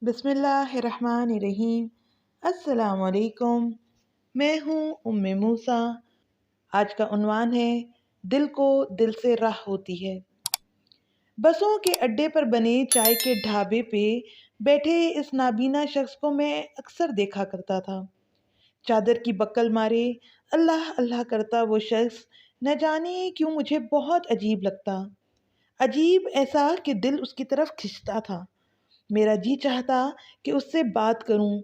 بسم اللہ الرحمن الرحیم۔ السلام علیکم، میں ہوں موسیٰ۔ آج کا عنوان ہے دل کو دل سے راہ ہوتی ہے۔ بسوں کے اڈے پر بنے چائے کے ڈھابے پہ بیٹھے اس نابینا شخص کو میں اکثر دیکھا کرتا تھا۔ چادر کی بکل مارے اللہ اللہ کرتا وہ شخص نہ جانے کیوں مجھے بہت عجیب لگتا۔ عجیب ایسا کہ دل اس کی طرف کھنچتا تھا۔ میرا جی چاہتا کہ اس سے بات کروں،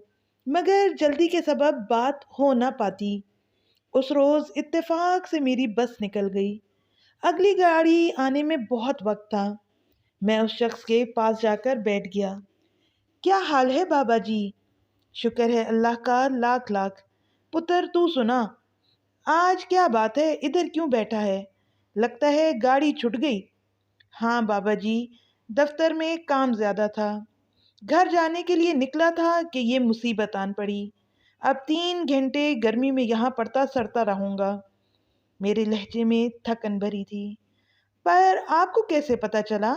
مگر جلدی کے سبب بات ہو نہ پاتی۔ اس روز اتفاق سے میری بس نکل گئی۔ اگلی گاڑی آنے میں بہت وقت تھا۔ میں اس شخص کے پاس جا کر بیٹھ گیا۔ کیا حال ہے بابا جی؟ شکر ہے اللہ کا لاکھ لاکھ۔ پتر تو سنا، آج کیا بات ہے، ادھر کیوں بیٹھا ہے؟ لگتا ہے گاڑی چھٹ گئی۔ ہاں بابا جی، دفتر میں کام زیادہ تھا۔ گھر جانے کے لیے نکلا تھا کہ یہ مصیبت آن پڑی۔ اب 3 گھنٹے گرمی میں یہاں پڑتا سڑتا رہوں گا۔ میرے لہجے میں تھکن بھری تھی۔ پر آپ کو کیسے پتا چلا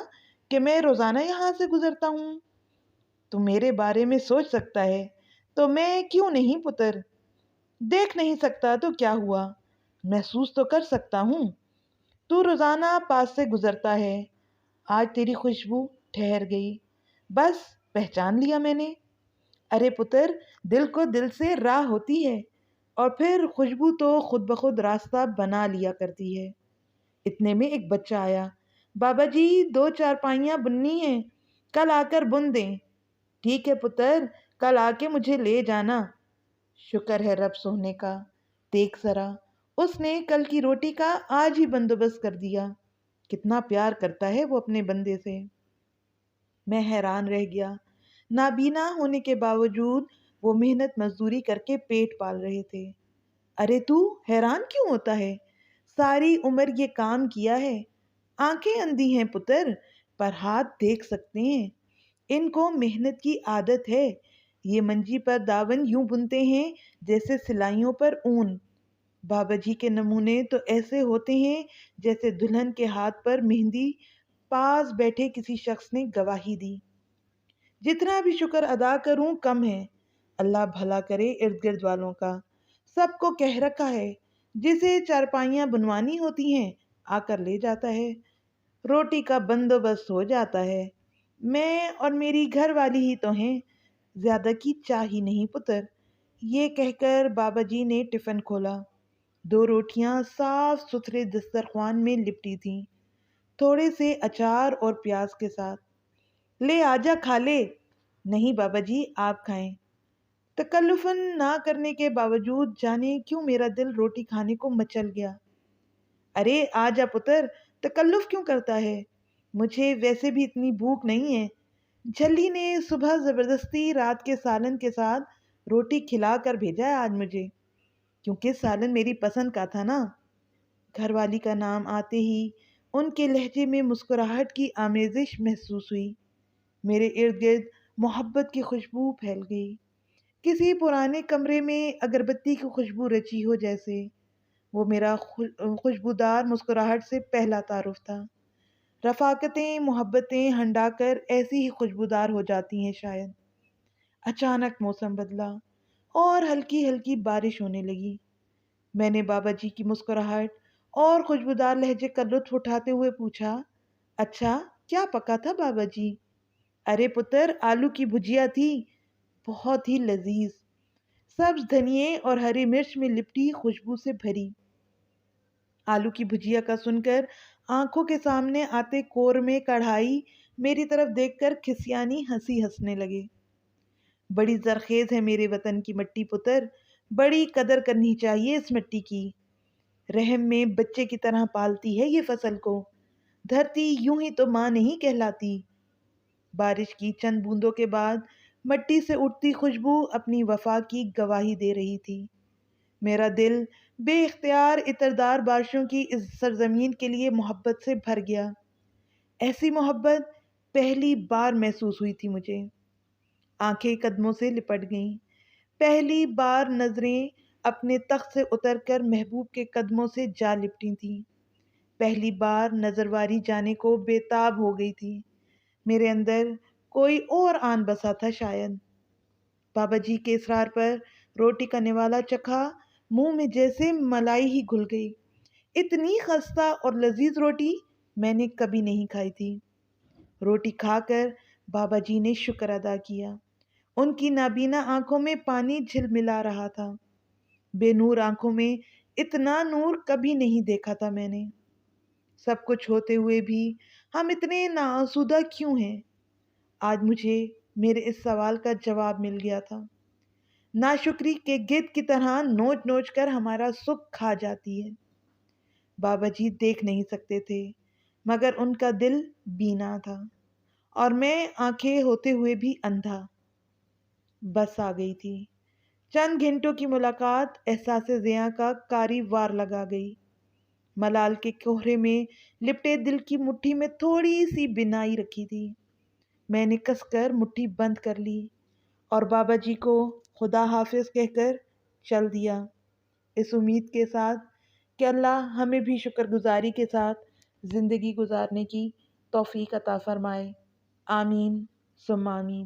کہ میں روزانہ یہاں سے گزرتا ہوں؟ تو میرے بارے میں سوچ سکتا ہے تو میں کیوں نہیں پتر؟ دیکھ نہیں سکتا تو کیا ہوا، محسوس تو کر سکتا ہوں۔ تو روزانہ پاس سے گزرتا ہے، آج تیری خوشبو ٹھہر گئی، بس پہچان لیا میں نے۔ ارے پتر، دل کو دل سے راہ ہوتی ہے، اور پھر خوشبو تو خود بخود راستہ بنا لیا کرتی ہے۔ اتنے میں ایک بچہ آیا۔ بابا جی 2 چارپائیاں بننی ہیں، کل آ کر بن دیں۔ ٹھیک ہے پتر، کل آ کے مجھے لے جانا۔ شکر ہے رب سونے کا، دیکھ ذرا، اس نے کل کی روٹی کا آج ہی بندوبست کر دیا۔ کتنا پیار کرتا ہے وہ اپنے بندے سے۔ میں حیران رہ گیا۔ نابینا ہونے کے باوجود وہ محنت مزدوری کر کے پیٹ پال رہے تھے۔ ارے تو حیران کیوں ہوتا ہے؟ ساری عمر یہ کام کیا ہے۔ آنکھیں اندھی ہیں پتر، پر ہاتھ دیکھ سکتے ہیں۔ ان کو محنت کی عادت ہے۔ یہ منجی پر داون یوں بنتے ہیں جیسے سلائیوں پر اون۔ بابا جی کے نمونے تو ایسے ہوتے ہیں جیسے دلہن کے ہاتھ پر مہندی پاس بیٹھے کسی شخص نے گواہی دی۔ جتنا بھی شکر ادا کروں کم ہے۔ اللہ بھلا کرے ارد گرد والوں کا۔ سب کو کہہ رکھا ہے، جسے چارپائیاں بنوانی ہوتی ہیں آ کر لے جاتا ہے، روٹی کا بندوبست ہو جاتا ہے۔ میں اور میری گھر والی ہی تو ہیں، زیادہ کی چاہی نہیں پتر۔ یہ کہہ کر بابا جی نے ٹفن کھولا۔ 2 روٹیاں صاف ستھرے دسترخوان میں لپٹی تھیں، تھوڑے سے اچار اور پیاز کے ساتھ۔ لے آجا کھا لے۔ نہیں بابا جی، آپ کھائیں۔ تکلفاً نہ کرنے کے باوجود جانے کیوں میرا دل روٹی کھانے کو مچل گیا۔ ارے آجا پتر، تکلف کیوں کرتا ہے؟ مجھے ویسے بھی اتنی بھوک نہیں ہے۔ جھلی نے صبح زبردستی رات کے سالن کے ساتھ روٹی کھلا کر بھیجا ہے آج مجھے، کیونکہ سالن میری پسند کا تھا نا۔ گھر والی کا نام آتے ہی ان کے لہجے میں مسکراہٹ کی آمیزش محسوس ہوئی۔ میرے ارد گرد محبت کی خوشبو پھیل گئی، کسی پرانے کمرے میں اگربتی کی خوشبو رچی ہو جیسے۔ وہ میرا خوشبودار مسکراہٹ سے پہلا تعارف تھا۔ رفاقتیں محبتیں ہنڈا کر ایسی ہی خوشبودار ہو جاتی ہیں شاید۔ اچانک موسم بدلا اور ہلکی ہلکی بارش ہونے لگی۔ میں نے بابا جی کی مسکراہٹ اور خوشبودار لہجے کا لطف اٹھاتے ہوئے پوچھا، اچھا کیا پکا تھا بابا جی؟ ارے پتر، آلو کی بھجیا تھی، بہت ہی لذیذ، سبز دھنیے اور ہری مرچ میں لپٹی خوشبو سے بھری۔ آلو کی بھجیا کا سن کر آنکھوں کے سامنے آتے قورمے کڑھائی میری طرف دیکھ کر کھسیانی ہنسی ہنسنے لگے۔ بڑی زرخیز ہے میرے وطن کی مٹی پتر، بڑی قدر کرنی چاہیے اس مٹی کی۔ رحم میں بچے کی طرح پالتی ہے یہ فصل کو۔ دھرتی یوں ہی تو ماں نہیں کہلاتی۔ بارش کی چند بوندوں کے بعد مٹی سے اٹھتی خوشبو اپنی وفا کی گواہی دے رہی تھی۔ میرا دل بے اختیار عطردار بارشوں کی اس سرزمین کے لیے محبت سے بھر گیا۔ ایسی محبت پہلی بار محسوس ہوئی تھی مجھے۔ آنکھیں قدموں سے لپٹ گئیں۔ پہلی بار نظریں اپنے تخت سے اتر کر محبوب کے قدموں سے جا لپٹی تھیں۔ پہلی بار نظر واری جانے کو بے تاب ہو گئی تھی۔ میرے اندر کوئی اور آن بسا تھا شاید۔ بابا جی کے اصرار پر روٹی کا نوالا چکھا، منہ میں جیسے ملائی ہی گھل گئی۔ اتنی خستہ اور لذیذ روٹی میں نے کبھی نہیں کھائی تھی۔ روٹی کھا کر بابا جی نے شکر ادا کیا۔ ان کی نابینا آنکھوں میں پانی جھلملا رہا تھا۔ بے نور آنکھوں میں اتنا نور کبھی نہیں دیکھا تھا میں نے۔ سب کچھ ہوتے ہوئے بھی ہم اتنے ناآسودہ کیوں ہیں؟ آج مجھے میرے اس سوال کا جواب مل گیا تھا۔ ناشکری کے گدھ کی طرح نوچ نوچ کر ہمارا سکھ کھا جاتی ہے۔ بابا جی دیکھ نہیں سکتے تھے، مگر ان کا دل بینا تھا، اور میں آنکھیں ہوتے ہوئے بھی اندھا۔ بس آ گئی تھی۔ چند گھنٹوں کی ملاقات احساس زیاں کا کاری وار لگا گئی۔ ملال کے کوہرے میں لپٹے دل کی مٹھی میں تھوڑی سی بینائی رکھی تھی۔ میں نے کس کر مٹھی بند کر لی اور بابا جی کو خدا حافظ کہہ کر چل دیا، اس امید کے ساتھ کہ اللہ ہمیں بھی شکر گزاری کے ساتھ زندگی گزارنے کی توفیق عطا فرمائے۔ آمین ثم آمین۔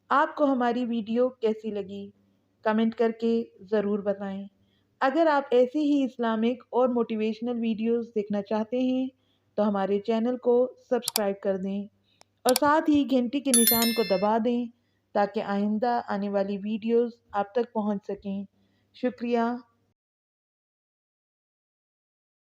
آپ کو ہماری ویڈیو کیسی لگی؟ کمنٹ کر کے ضرور بتائیں۔ اگر آپ ایسی ہی اسلامک اور موٹیویشنل ویڈیوز دیکھنا چاہتے ہیں تو ہمارے چینل کو سبسکرائب کر دیں اور ساتھ ہی گھنٹی کے نشان کو دبا دیں تاکہ آئندہ آنے والی ویڈیوز آپ تک پہنچ سکیں۔ شکریہ۔